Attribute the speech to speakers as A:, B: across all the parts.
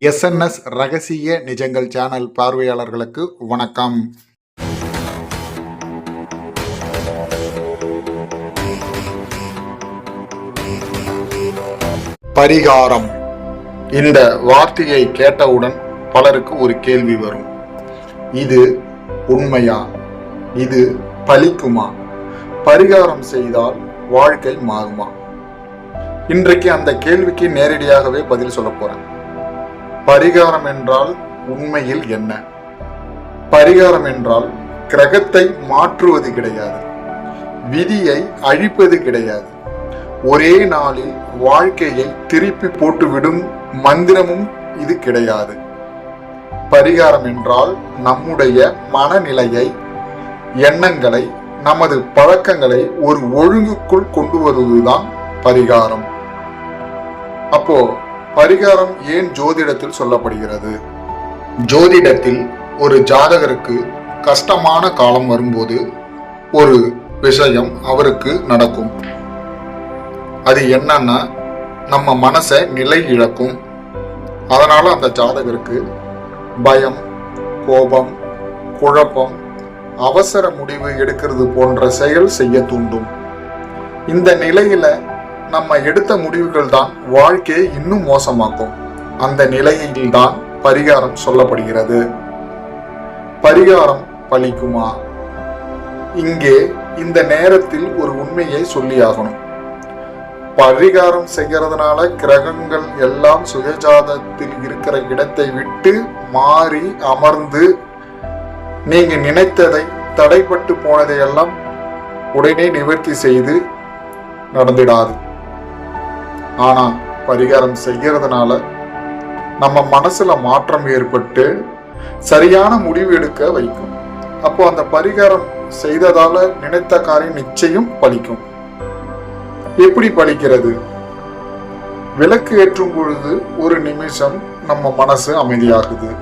A: SNS ரகசிய நிஜங்கள் channel பார்வையாளர்களுக்கு வணக்கம். பரிகாரம். இந்த வார்த்தையை கேட்டவுடன் பலருக்கு ஒரு கேள்வி வரும். இது உண்மையா? இது பலிக்குமா? பரிகாரம் செய்தால் வாழ்க்கை மாறுமா? இன்றைக்கு அந்த கேள்விக்கு நேரடியாகவே பதில் சொல்ல போறேன். பரிகாரம் என்றால் உண்மையில் என்ன? பரிகாரம் என்றால் கிரகத்தை மாற்றுவது கிடையாது, விதியை அழிப்பது கிடையாது, ஒரே நாளில் வாழ்க்கையை திருப்பி போட்டுவிடும் மந்திரமும் இது கிடையாது. பரிகாரம் என்றால் நம்முடைய மனநிலையை, எண்ணங்களை, நமது பழக்கங்களை ஒரு ஒழுங்குக்குள் கொண்டு வருவதுதான் பரிகாரம். அப்போ பரிகாரம் ஏன் ஜோதிடத்தில் சொல்லப்படுகிறது? ஜோதிடத்தில் ஒரு ஜாதகருக்கு கஷ்டமான காலம் வரும்போது ஒரு விஷயம் அவருக்கு நடக்கும். அது என்னன்னா, நம்ம மனசை நிலை இழக்கும். அதனால அந்த ஜாதகருக்கு பயம், கோபம், குழப்பம், அவசர முடிவு எடுக்கிறது போன்ற செயல் செய்ய தூண்டும். இந்த நிலையில நம்ம எடுத்த முடிவுகள் தான் வாழ்க்கையை இன்னும் மோசமாக்கும். அந்த நிலையில் தான் பரிகாரம் சொல்லப்படுகிறது. பரிகாரம் பலிக்குமா? இங்கே இந்த நேரத்தில் ஒரு உண்மையை சொல்லியாகணும். பரிகாரம் செய்யறதுனால கிரகங்கள் எல்லாம் சுயஜாதத்தில் இருக்கிற இடத்தை விட்டு மாறி அமர்ந்து நீங்க நினைத்ததை, தடைப்பட்டு போனதையெல்லாம் உடனே நிவர்த்தி செய்து நடந்திடாது. ஆனா பரிகாரம் செய்யறதுனால நம்ம மனசுல மாற்றம் ஏற்பட்டு சரியான முடிவு எடுக்க வைக்கும். அப்போ அந்த பரிகாரம் செய்ததால நினைத்த காரியம் நிச்சயம் பலிக்கும். எப்படி பலிக்கிறது? விளக்கு ஏற்றும் பொழுது ஒரு நிமிஷம் நம்ம மனசு அமைதியாகுது.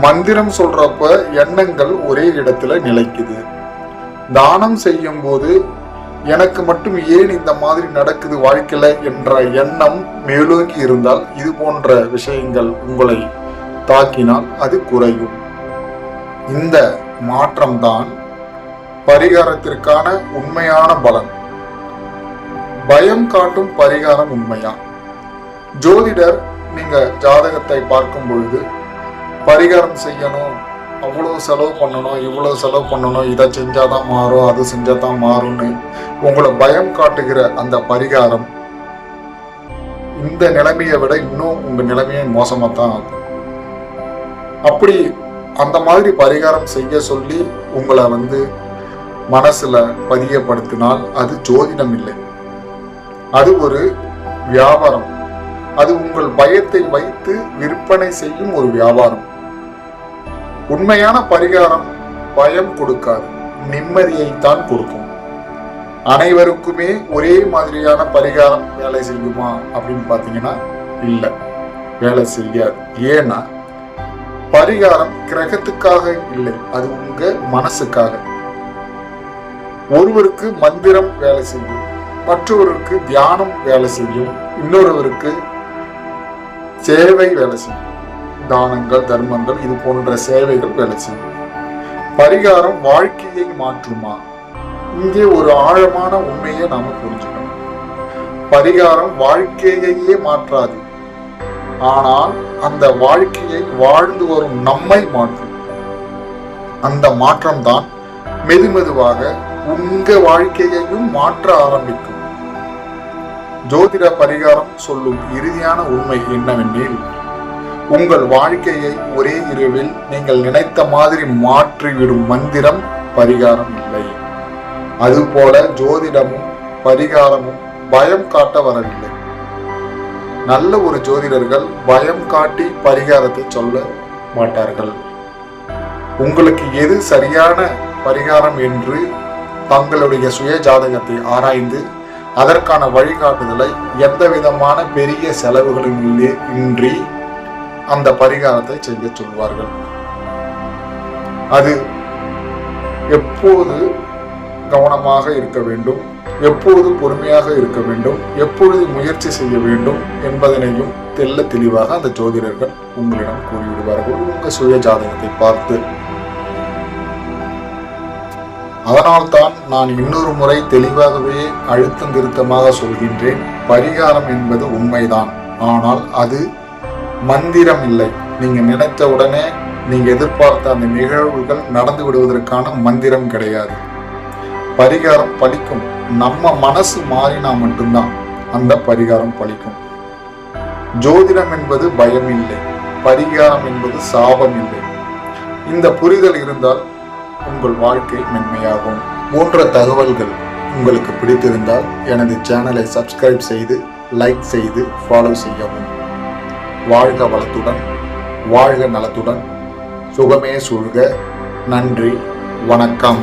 A: மந்திரம் சொல்றப்ப எண்ணங்கள் ஒரே இடத்துல நிலைக்குது. தானம் செய்யும் போது எனக்கு மட்டும் ஏன் இந்த மாதிரி நடக்குது வாழ்க்கையில என்ற எண்ணம் மேலோங்கி இருந்தால் இது போன்ற விஷயங்கள் உங்களை தாக்கினால் அது குறையும். இந்த மாற்றம்தான் பரிகாரத்திற்கான உண்மையான பலன். பயம் காட்டும் பரிகாரம் உண்மையா? ஜோதிடர் நீங்க ஜாதகத்தை பார்க்கும் பொழுது பரிகாரம் செய்யணும், அவ்வளோ செலவு பண்ணணும், இவ்வளோ செலவு பண்ணணும், இதை செஞ்சாதான் மாறும், அது செஞ்சாதான் மாறும்னு உங்களை பயம் காட்டுகிற அந்த பரிகாரம் இந்த நிலைமையை விட இன்னும் உங்க நிலைமையை மோசமா தான் ஆகும். அப்படி அந்த மாதிரி பரிகாரம் செய்ய சொல்லி உங்களை மனசுல பதியப்படுத்தினால் அது ஜோதிடம் இல்லை, அது ஒரு வியாபாரம். அது உங்கள் பயத்தை வைத்து விற்பனை செய்யும் ஒரு வியாபாரம். உண்மையான பரிகாரம் பயம் கொடுக்காது, நிம்மதியைத்தான் கொடுக்கும். அனைவருக்குமே ஒரே மாதிரியான பரிகாரம் வேலை செய்யுமா அப்படின்னு பாத்தீங்கன்னா இல்ல, வேலை செய்யாது. ஏன்னா பரிகாரம் கிரகத்துக்காக இல்லை, அது உங்க மனசுக்காக. ஒருவருக்கு மந்திரம் வேலை செய்யும், மற்றொருவருக்கு தியானம் வேலை செய்யும், இன்னொருவருக்கு சேவை வேலை செய்யும். தானங்கள், தர்மங்கள், இது போன்ற சேவைகள் வேலை செய்யும். பரிகாரம் வாழ்க்கையை மாற்றுமா? இங்கே ஒரு ஆழமான உண்மையை நாம புரிஞ்சுக்கணும். பரிகாரம் வாழ்க்கையையே மாற்றாது, ஆனால் அந்த வாழ்க்கையை வாழ்ந்து வரும் நம்மை மாற்றும். அந்த மாற்றம் தான் மெதுமெதுவாக உங்க வாழ்க்கையையும் மாற்ற ஆரம்பிக்கும். ஜோதிட பரிகாரம் சொல்லும் இறுதியான உண்மை என்னவெனில், உங்கள் வாழ்க்கையை ஒரே இரவில் நீங்கள் நினைத்த மாதிரி மாற்றிவிடும் மந்திரம் பரிகாரம் இல்லை. அதுபோல ஜோதிடமும் பரிகாரமும் பயம் காட்ட வரவில்லை. நல்ல ஒரு ஜோதிடர்கள் பயம் காட்டி பரிகாரத்தை சொல்ல மாட்டார்கள். உங்களுக்கு எது சரியான பரிகாரம் என்று தங்களுடைய சுய ஜாதகத்தை ஆராய்ந்து அதற்கான வழிகாட்டுதலை எந்த விதமான பெரிய செலவுகளும் இன்றி அந்த பரிகாரத்தை செய்ய சொல்வார்கள். அது எப்போது கவனமாக இருக்க வேண்டும், எப்பொழுது பொறுமையாக இருக்க வேண்டும், எப்பொழுது முயற்சி செய்ய வேண்டும் என்பதனையும் தெள்ள தெளிவாக அந்த ஜோதிடர்கள் உங்களிடம் கூறிவிடுவார்கள் உங்கள் சுய ஜாதகத்தை பார்த்து. அதனால்தான் நான் இன்னொரு முறை தெளிவாகவே அழுத்தம் திருத்தமாக சொல்கின்றேன். பரிகாரம் என்பது உண்மைதான், ஆனால் அது மந்திரம் இல்லை. நீங்க நினைத்த உடனே நீங்க எதிர்பார்த்த அந்த நிகழ்வுகள் நடந்து விடுவதற்கான மந்திரம் கிடையாது. பரிகாரம் பலிக்கும். நம்ம மனசு மாறினா மட்டும்தான் அந்த பரிகாரம் பலிக்கும். ஜோதிடம் என்பது பயம் இல்லை, பரிகாரம் என்பது சாபம் இல்லை. இந்த புரிதல் இருந்தால் உங்கள் வாழ்க்கை மென்மையாகும். போன்ற தகவல்கள் உங்களுக்கு பிடித்திருந்தால் எனது சேனலை சப்ஸ்கிரைப் செய்து, லைக் செய்து, ஃபாலோ செய்யவும். வாழ்க வளத்துடன், வாழ்க நலத்துடன், சுகமே சூழ்க. நன்றி, வணக்கம்.